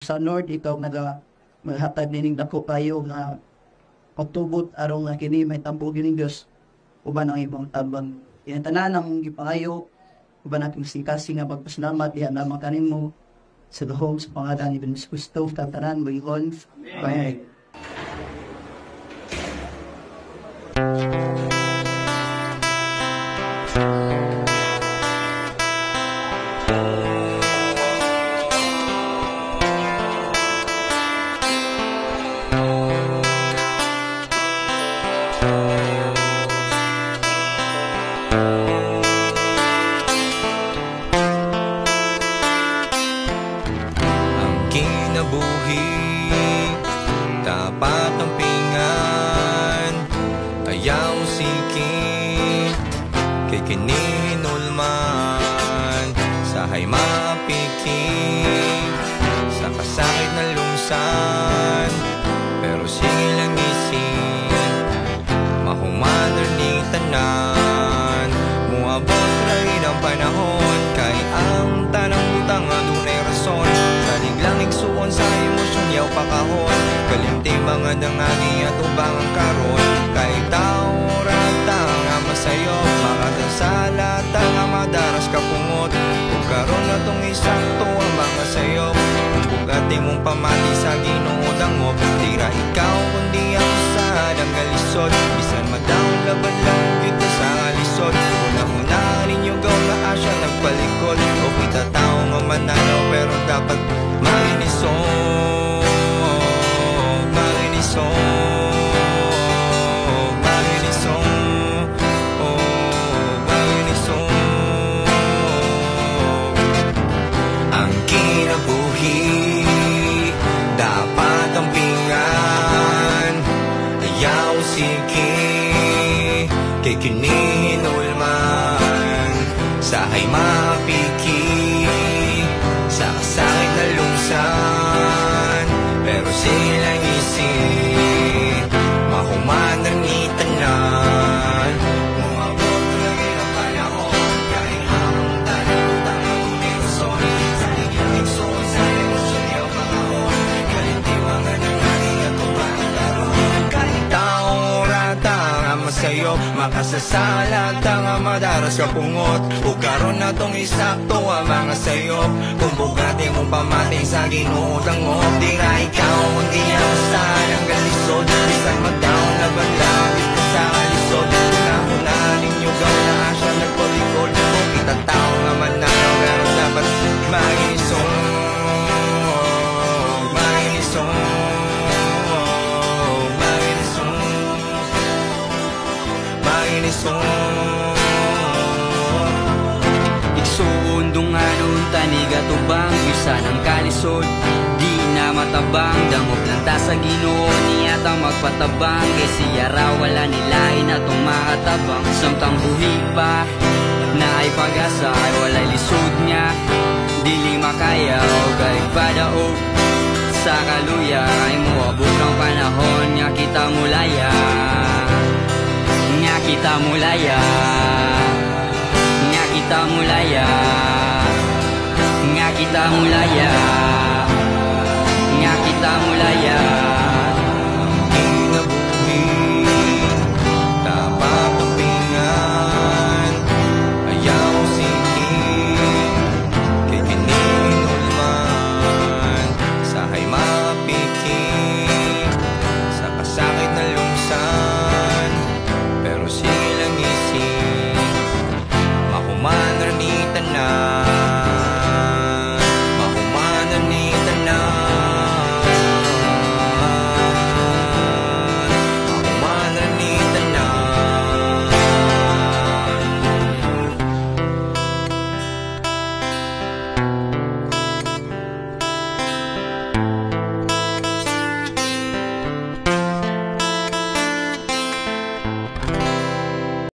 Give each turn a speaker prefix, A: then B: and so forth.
A: sa North, ikaw maghatag nining dako kayo na pagtubot arong nga kini may tambog gining Dios uban ang ibang tabang. Yan tanan ang gipangayo uban nating singkasi nga magpasalamat diha lamang kanimo sa duhong sa pangalan ni Jesus Cristo tanan buyon. Amen.
B: Kinabuhi, tapat ang pingan, ayaw sikin, kay kinihinulman, sahay mapikin, sa kasakit na lungsan, pero sige lang isin, mahumadar ni tanan, muabot rin ang panahon, kay ang tanang butang adunay rason, lang igsuon sa emosyon yaw pakahon kalimtimangan ng ani at ubang ang karon kahit tao rata nga masayo makatasala ta nga madaras kapungot kung karon na tong isakto ang mga sayo kung bugati mong pamati sa Ginoo dangop tira ikaw kundi ang sad ang galisod bisan madawon laban lang kita sa alisod una-una ninyo gaw na asya nagpalikod o kita tao nga manalo pero dapat Makinisog, makinisog, makinisog, makinisog. Ang kinabuhi, dapat ang pingan, ayaw sige, kay kinihinulman, sahay mapiki. Sa kasakit na lungsan, pero silang isin, mahumadar ni tanan, umabot lagi ang panahon, kahit ang talutang ang kuminson, sa inyong igsoon sa emosyon niyo pangahon, kalintiwangan ng ating at kumakaroon, kahit tao rata ang masayop, makasasala nga madaras kapungot, ug karon na tong isakto ang mga sayop, kung bugati mong pamati sa Ginoo dangop, di ra ikaw kundi ang sad ang galisod, bisan magdaon laban langit ka sa kalisod, una-una ninyo gaw na asya nagpalikod, kung kita tao nga mananaw, pero dapat makinisog, makinisog, makinisog, makinisog. Igsuundunganon taniga tubang bisa ng kalisod, di na matabang dangop lang ta sa Ginoo niyatang magpatabang, kay siya raw wala nilain atong makatabang, samtang buhi pa na ay pag-asa ay walay lisod niya, dili makaya o kay padaog sa kaluya, ay muabot ang panahon nga kita mulaya, nga kita mulaya, nga kita mulaya, nga kita mulaya.